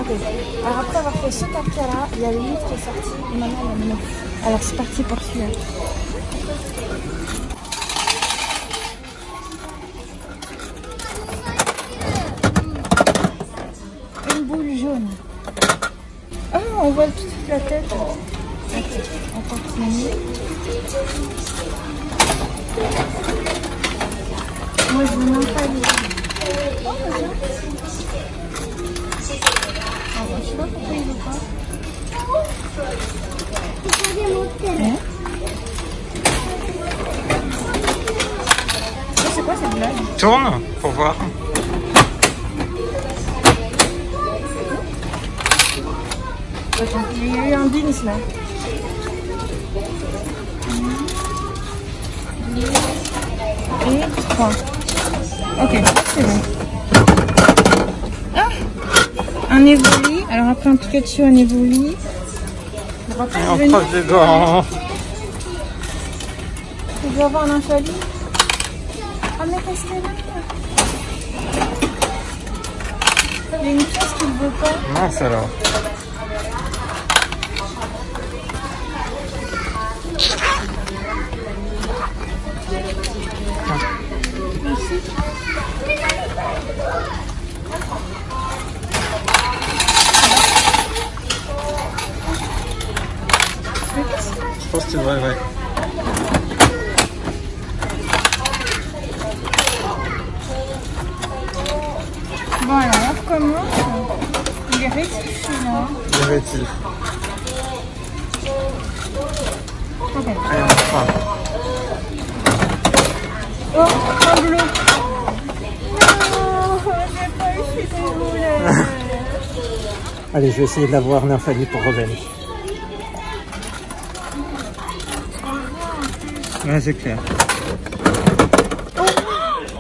Alors après avoir fait ce Kapkara, il y a le 8 qui est sorti et maintenant il y a le 9. Alors c'est parti pour celui-là. Une boule jaune. Ah, on voit toute la tête. Ok, on continue. Moi je veux même pas les... Oh, je sais pas pourquoi il veut pas. Hein? C'est quoi cette blague? Tourne pour voir. Attends, il y a eu un beans là. 1, 2, et 3. Ok, c'est bon. Ah, un évoli. Alors après un Pikachu, un évoli. Et on croise les doigts. Il doit avoir un infali. Ah mais qu'est-ce qu'elle a? Il y a une pièce qu'il ne veut pas. Mince alors. Je pense que tu devrais, ouais. Bon alors on recommence. Il est rétif là. Dirait-il. Ok. Allez, on prend. Oh, un bleu. Non, j'ai pas eu, je suis désolée. Allez, je vais essayer d'avoir Nymphali pour Robin. Ouais, c'est clair.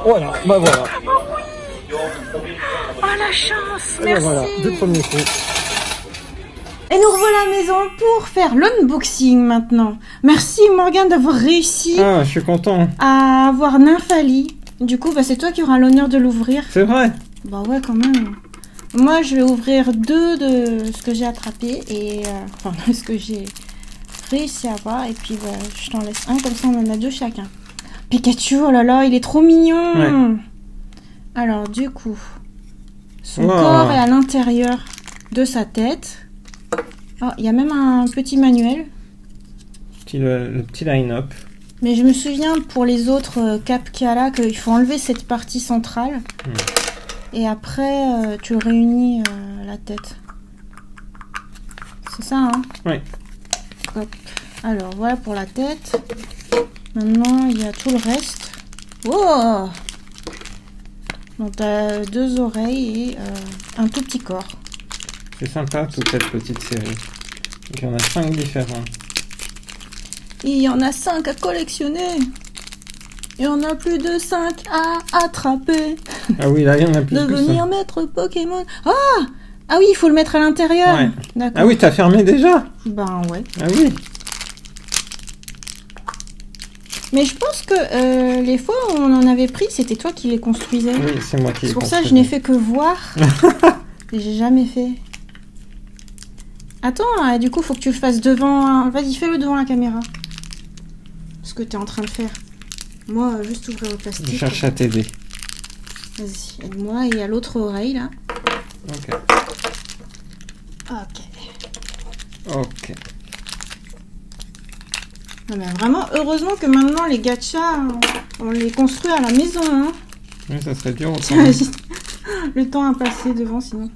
Voilà, bah voilà. Oh la chance, Et merci. voilà, deux premiers coups. Et nous revoilà à la maison pour faire l'unboxing maintenant. Merci Morgane d'avoir réussi Ah, je suis content. à avoir Nymphali. Du coup, bah, c'est toi qui auras l'honneur de l'ouvrir. C'est vrai. Bah ouais, quand même. Moi, je vais ouvrir 2 de ce que j'ai attrapé et enfin ce que j'ai réussi à avoir. Et puis, bah, je t'en laisse un, comme ça on en a 2 chacun. Pikachu, oh là là, il est trop mignon. Ouais. Alors, du coup, son Wow. corps est à l'intérieur de sa tête. Oh, il y a même un petit manuel. Le petit line-up. Mais je me souviens pour les autres Kapkara qu'il faut enlever cette partie centrale. Et après, tu réunis la tête. C'est ça, hein? Oui. Hop. Alors, voilà pour la tête. Maintenant, il y a tout le reste. Oh! Donc, tu as 2 oreilles et un tout petit corps. C'est sympa toute cette petite série. Donc, il y en a 5 différents. Et il y en a 5 à collectionner. Il y en a plus de 5 à attraper. Ah oui, là, il y en a plus que Devenir ça. maître Pokémon. Ah! Ah oui, il faut le mettre à l'intérieur. Ouais. D'accord. Ah oui, t'as fermé déjà? Ben ouais. Ah oui. Mais je pense que les fois où on en avait pris, c'était toi qui les construisais. Oui, c'est moi qui ai C'est pour ça que je construit. n'ai fait que voir. Et j'ai jamais fait. Attends, du coup, faut que tu le fasses devant... Vas-y, fais-le devant la caméra. Ce que tu es en train de faire. Moi, juste ouvrir le plastique. Je cherche à t'aider. Vas-y, aide-moi. Et à l'autre oreille, là. Ok. Ok. Ok. Non, mais vraiment, heureusement que maintenant, les gachas, on les construit à la maison. Hein. Oui, ça serait dur autrement. T'imagines le temps à passer devant, sinon.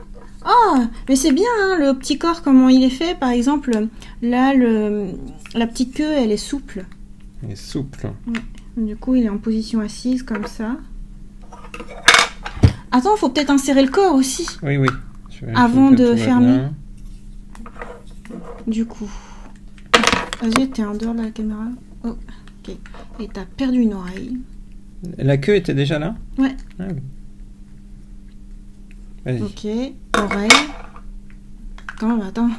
Oh, mais c'est bien, hein, le petit corps, comment il est fait. Par exemple, là, la petite queue, elle est souple. Il est souple. Du coup, il est en position assise, comme ça. Attends, faut peut-être insérer le corps aussi, Oui, oui. Je vais avant vérifier que de tout va fermer. bien. Du coup. Vas-y, t'es en dehors de la caméra. Oh, ok. Et t'as perdu une oreille. La queue était déjà là? Ouais. Ah oui. Vas-y. Ok, oreille. Attends.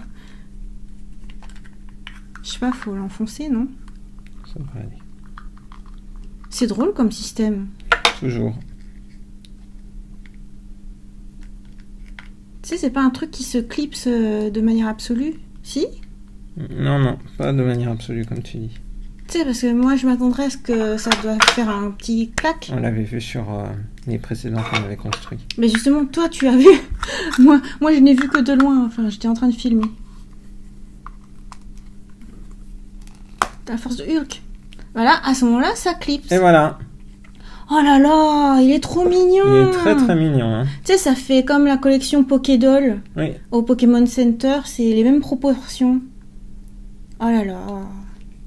Je sais pas, faut l'enfoncer, non? Ça va aller. C'est drôle comme système. Toujours. sais, c'est pas un truc qui se clipse de manière absolue. Si? Non, non, pas de manière absolue comme tu dis. Tu sais, parce que moi, je m'attendrais à ce que ça doit faire un petit clac. On l'avait vu sur les précédents qu'on avait construits. Mais justement, toi, tu as vu. moi, je n'ai vu que de loin. Enfin, j'étais en train de filmer. T'as la force de Hulk. Voilà, à ce moment-là, ça clipse. Et voilà. Oh là là, il est trop mignon. Il est très très mignon. Hein. Tu sais, ça fait comme la collection Pokédoll Oui. au Pokémon Center. C'est les mêmes proportions. Oh là là.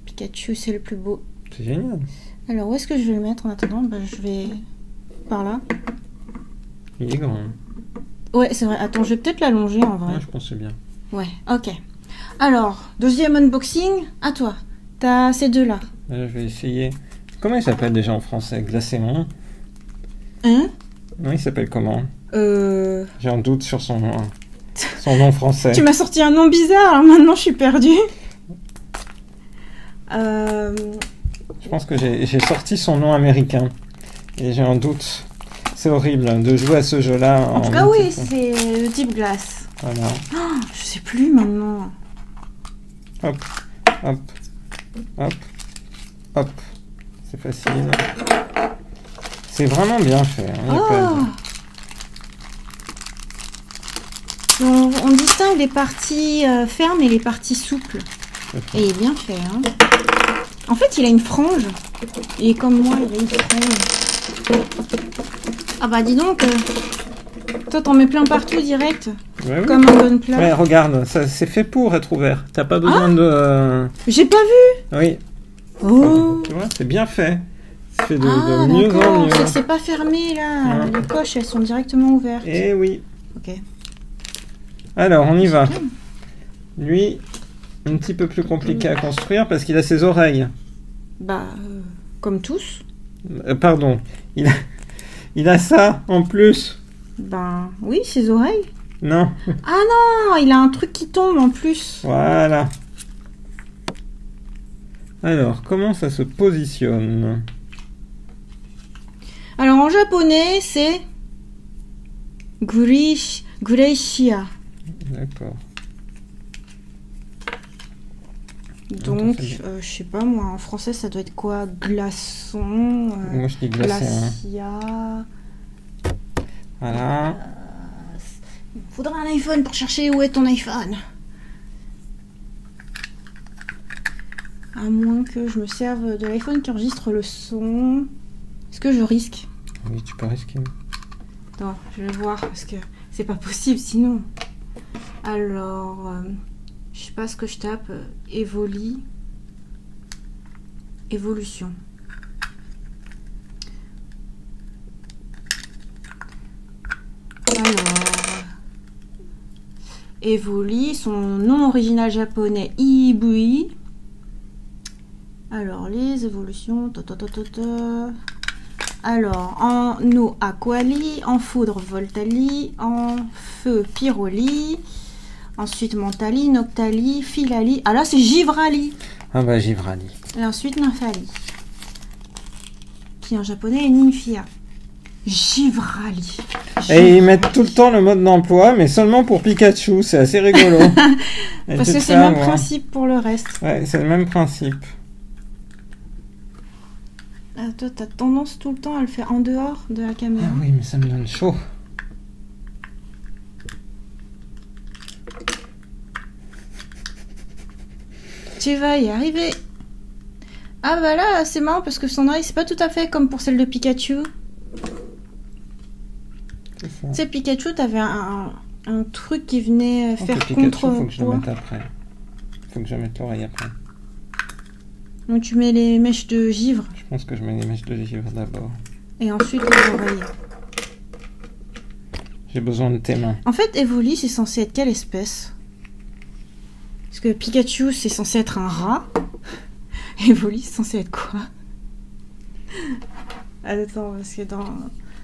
Pikachu, c'est le plus beau. C'est génial. Alors, où est-ce que je vais le mettre en attendant? Je vais par là. Il est grand. Ouais, c'est vrai. Attends, je vais peut-être l'allonger en vrai. Moi, je pense bien. Ouais, ok. Alors, deuxième unboxing, à toi. T'as ces deux-là. Là, je vais essayer. Comment il s'appelle déjà en français? Glacémon? Hein? Non, il s'appelle comment? J'ai un doute sur son nom français. Tu m'as sorti un nom bizarre, alors maintenant je suis perdue. Je pense que j'ai sorti son nom américain. Et j'ai un doute. C'est horrible de jouer à ce jeu-là. En tout cas, oui, c'est le type glace. Voilà. Oh, je sais plus maintenant. Hop, hop, hop, hop. C'est facile. C'est vraiment bien fait. Hein, y a pas à dire. On distingue les parties fermes et les parties souples. Et il est bien fait. Hein. En fait, il a une frange. Et comme moi, il a une frange. Ah bah dis donc, toi t'en mets plein partout direct. Ouais, oui. Comme un gunpla. Ouais, regarde, ça c'est fait pour être ouvert. T'as pas besoin de... J'ai pas vu. Oui. Oh. Tu vois, c'est bien fait. C'est fait de Ah mieux en d'accord, mieux. c'est que c'est pas fermé là. Ouais. Les poches, elles sont directement ouvertes. Eh oui. Ok. Alors, on y va. Lui, un petit peu plus compliqué à construire parce qu'il a ses oreilles. Bah, comme tous. Pardon, il a ça en plus. Ben oui, ses oreilles. Non. Ah non, il a un truc qui tombe en plus. Voilà. Alors, comment ça se positionne? Alors en japonais, c'est Glacier. D'accord. Donc, je sais pas moi, en français ça doit être quoi? Glaçon. Moi je dis glacé. Glacia. Hein. Voilà. Il faudra un iPhone pour chercher où est ton iPhone. À moins que je me serve de l'iPhone qui enregistre le son. Est-ce que je risque? Oui, tu peux risquer. Attends, je vais voir parce que c'est pas possible sinon. Alors, je sais pas ce que je tape. Évolution. Alors, Evoli, son nom original japonais Ibui. Alors, les évolutions. Alors, en eau Aquali, en foudre Voltali, en feu Pyroli, ensuite Mentali, Noctali, Filali. Ah là, c'est Givrali. Ah bah Givrali. Et ensuite Nymphali, qui en japonais est Nymphia. Givrali. Et ils mettent tout le temps le mode d'emploi, mais seulement pour Pikachu. C'est assez rigolo. Parce que c'est le même principe pour le reste. Ouais, c'est le même principe. Ah, toi, t'as tendance tout le temps à le faire en dehors de la caméra. Ah oui, mais ça me donne chaud. Tu vas y arriver. Ah bah là, c'est marrant parce que son oreille, c'est pas tout à fait comme pour celle de Pikachu. Tu sais, Pikachu, t'avais un truc qui venait faire contre... Faut que je le mette après. Faut que je mette l'oreille après. Donc tu mets les mèches de givre. Je pense que je mets les mèches de givre d'abord. Et ensuite les oreilles. J'ai besoin de tes mains. En fait, Evoli, c'est censé être quelle espèce? Parce que Pikachu, c'est censé être un rat. Evoli, c'est censé être quoi? Attends, parce que dans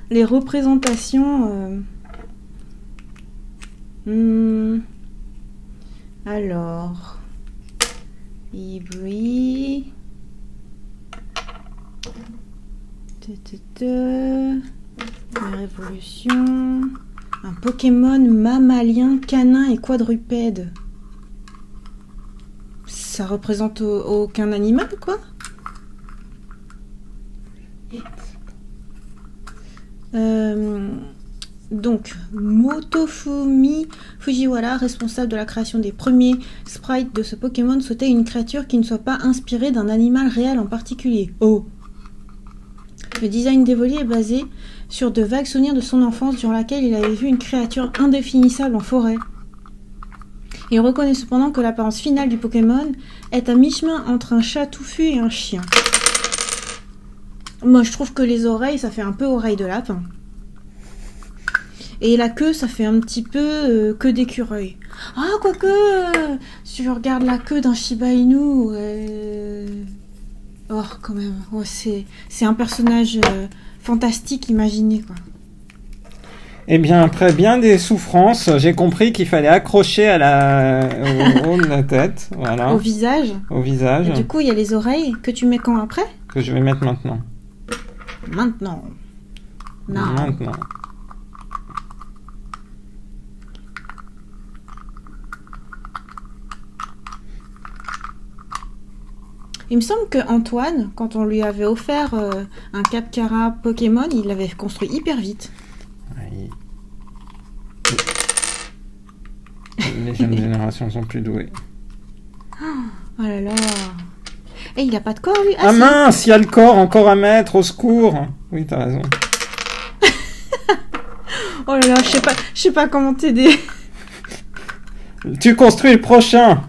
les représentations... Alors... Ibui... La révolution... Un Pokémon mammalien, canin et quadrupède. Ça représente aucun animal, quoi? Donc, Motofumi Fujiwara, responsable de la création des premiers sprites de ce Pokémon, souhaitait une créature qui ne soit pas inspirée d'un animal réel en particulier. Oh! Le design d'Evoli est basé sur de vagues souvenirs de son enfance durant laquelle il avait vu une créature indéfinissable en forêt. Il reconnaît cependant que l'apparence finale du Pokémon est à mi-chemin entre un chat touffu et un chien. Moi, je trouve que les oreilles, ça fait un peu oreille de lapin. Et la queue, ça fait un petit peu queue d'écureuil. Ah, quoique, si je regarde la queue d'un Shiba Inu, oh, quand même, oh, c'est un personnage fantastique, imaginé, quoi. Eh bien, après bien des souffrances, j'ai compris qu'il fallait accrocher au haut de la tête, voilà. Au visage. Au visage. Et du coup, il y a les oreilles que tu mets quand après? Que je vais mettre maintenant. Maintenant. Non. Maintenant. Il me semble que Antoine, quand on lui avait offert un Capcara Pokémon, il l'avait construit hyper vite. Oui. Les jeunes générations sont plus douées. Oh là là. Et il a pas de corps, lui? Ah, mince, il y a le corps encore à mettre, au secours. Oui, t'as raison. Oh là là, je sais pas comment t'aider. Tu construis le prochain.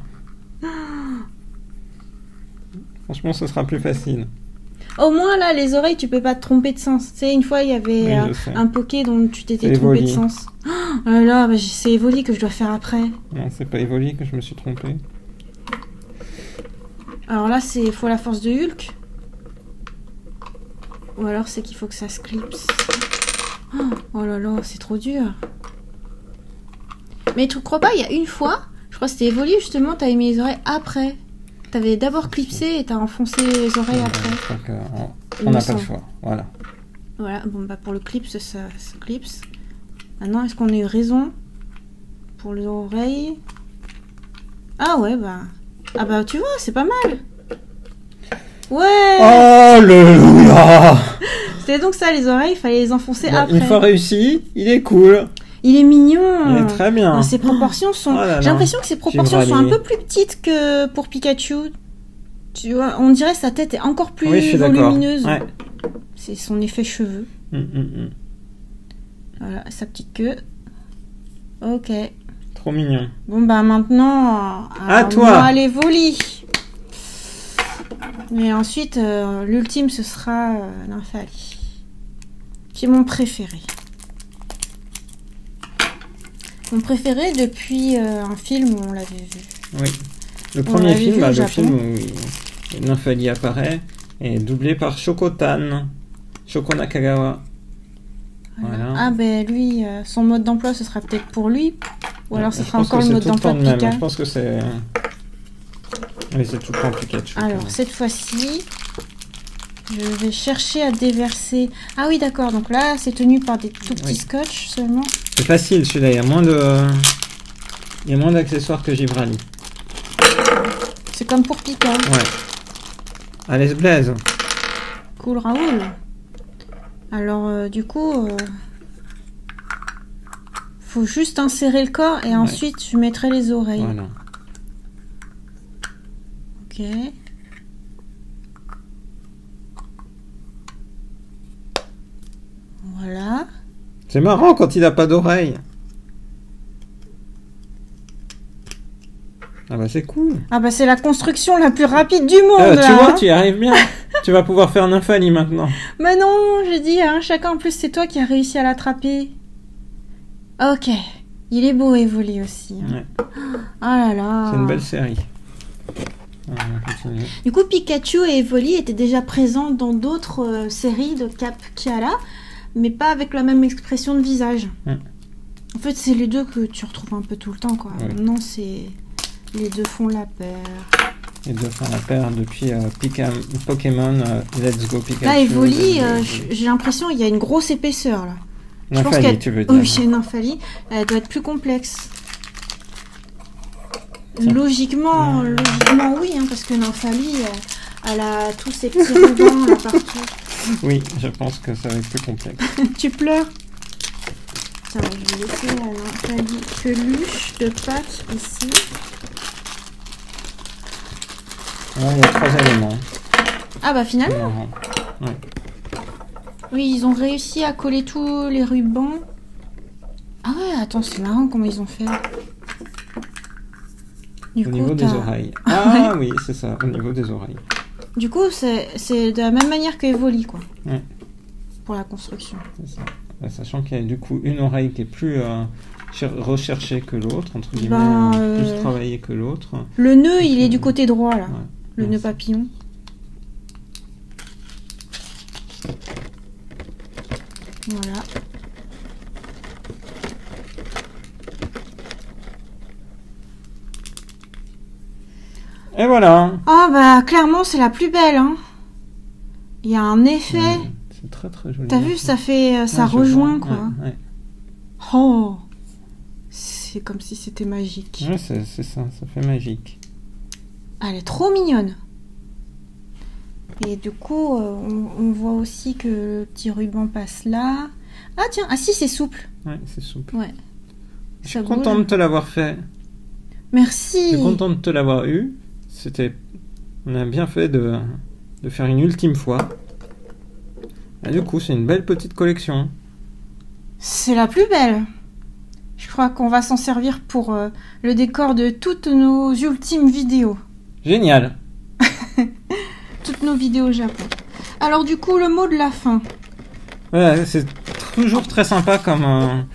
Franchement, ce sera plus facile. Au moins, là, les oreilles, tu peux pas te tromper de sens. Tu sais, une fois, il y avait un Poké dont tu t'étais trompé de sens. Oh là là, bah, c'est Evoli que je dois faire après. Non, c'est pas Evoli que je me suis trompé. Alors là, faut la force de Hulk. Ou alors, c'est qu'il faut que ça se clipse. Oh là là, c'est trop dur. Mais tu crois pas, il y a une fois, je crois que c'était Evoli, justement, t'avais mis les oreilles après. T'avais d'abord clipsé et t'as enfoncé les oreilles après. On n'a pas le choix, voilà. Voilà, bon bah pour le clip, ça se clipse. Maintenant, est-ce qu'on a eu raison pour les oreilles? Ah ouais, bah... Ah bah tu vois, c'est pas mal. Ouais. Alléluia. C'était donc ça, les oreilles, il fallait les enfoncer après. Une fois réussi, il est cool. Il est mignon. Il est très bien. Ses proportions sont... J'ai l'impression que ses proportions sont un peu plus petites que pour Pikachu. Tu vois, on dirait que sa tête est encore plus volumineuse. Ouais. C'est son effet cheveux. Voilà, sa petite queue. Ok. Trop mignon. Bon bah maintenant... à toi. Allez, Evoli. Mais ensuite, l'ultime, ce sera Nymphalie. Qui est mon préféré. Mon préféré depuis un film où on l'avait vu. Oui. Le premier film, le film où Nymphalie apparaît, est doublé par Shokotan. Shoko Nakagawa. Voilà. Ah ben lui, son mode d'emploi, ce sera peut-être pour lui. Ou alors ce sera encore le mode d'emploi de Pika. Je pense que c'est... Oui, c'est tout le temps Pikachu. Alors, cette fois-ci, je vais chercher à déverser... Ah oui, d'accord. Donc là, c'est tenu par des tout petits scotch seulement. C'est facile, celui-là. Il y a moins d'accessoires que Givrali. C'est comme pour Pika. Ouais. Allez, se blaze. Cool, Raoul. Alors, du coup... faut juste insérer le corps et ensuite, je mettrai les oreilles. Voilà. Ok. Voilà. C'est marrant quand il n'a pas d'oreille. Ah bah c'est cool. Ah bah c'est la construction la plus rapide du monde. Tu vois, tu y arrives bien. Tu vas pouvoir faire Nymphalie maintenant. Mais non, j'ai dit, hein, chacun en plus c'est toi qui as réussi à l'attraper. Ok. Il est beau Evoli aussi. Hein. Ouais. Oh là là. C'est une belle série. Du coup, Pikachu et Evoli étaient déjà présents dans d'autres séries de Capcara, mais pas avec la même expression de visage. En fait, c'est les deux que tu retrouves un peu tout le temps, quoi. Non, c'est... Les deux font la paire. Les deux font la paire depuis Pokémon Let's Go Pikachu. Là, Evoli, j'ai l'impression qu'il y a une grosse épaisseur, là. Je pense Nymphalie, qu'elle... tu veux dire. Oui, chez Nymphalie, elle doit être plus complexe. Logiquement, oui, hein, parce que Nymphalie, elle a tous ces petits rubans là partout. Oui, je pense que ça va être plus complexe. Tu pleures? Tiens, je vais laisser la Nymphalie peluche de pâte ici. Là, il y a 3 éléments. Ah bah finalement. Marrant. Ouais. Oui, ils ont réussi à coller tous les rubans. Ah ouais, attends, c'est marrant comment ils ont fait. Du Au coup, niveau des oreilles. Ah oui, c'est ça, au niveau des oreilles. Du coup, c'est de la même manière que Evoli, quoi. Ouais. Pour la construction. C'est ça. Sachant qu'il y a du coup une oreille qui est plus recherchée que l'autre, entre guillemets, plus travaillée que l'autre. Le nœud, il est du côté droit, là. Ouais. Le nœud papillon. Voilà. Et voilà. Ah bah clairement c'est la plus belle, hein. Il y a un effet. C'est très très joli. T'as vu, ça fait, ça Ouais, je rejoint vois. quoi. Ouais. Oh, c'est comme si c'était magique. Ouais, c'est ça, ça fait magique. Elle est trop mignonne. Et du coup, on voit aussi que le petit ruban passe là. Ah tiens, ah si, c'est souple. Ouais, c'est souple. Ouais. Je suis content de te l'avoir fait. Merci. Je suis content de te l'avoir eu. On a bien fait de faire une ultime fois. Et du coup, c'est une belle petite collection. C'est la plus belle. Je crois qu'on va s'en servir pour le décor de toutes nos ultimes vidéos. Génial. Toutes nos vidéos Japon. Alors du coup, le mot de la fin. Ouais, c'est toujours très sympa comme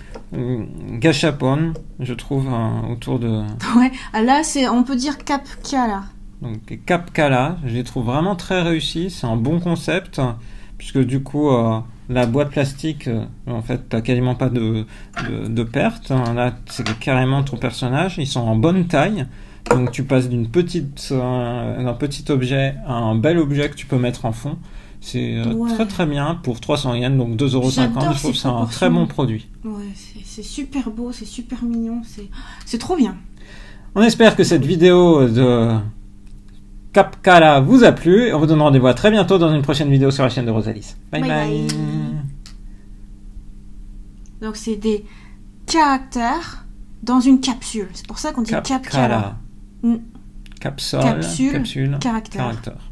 gachapon, je trouve, autour de... Ouais, là, on peut dire Cap-Kala. Donc Cap-Kala, je les trouve vraiment très réussis. C'est un bon concept, puisque du coup, la boîte plastique, en fait, t'as quasiment pas de perte. Là, c'est carrément ton personnage. Ils sont en bonne taille. Donc tu passes d'un petit objet à un bel objet que tu peux mettre en fond. C'est très très bien pour 300 yens, donc 2,50 €. Je trouve que c'est un très bon produit. Ouais, c'est super beau, c'est super mignon, c'est trop bien. On espère que cette vidéo de Cap-Kala vous a plu. Et on vous donne rendez-vous à très bientôt dans une prochaine vidéo sur la chaîne de Rosalis. Bye bye. Donc c'est des caractères dans une capsule. C'est pour ça qu'on dit Cap-Kala. Capsule, caractère.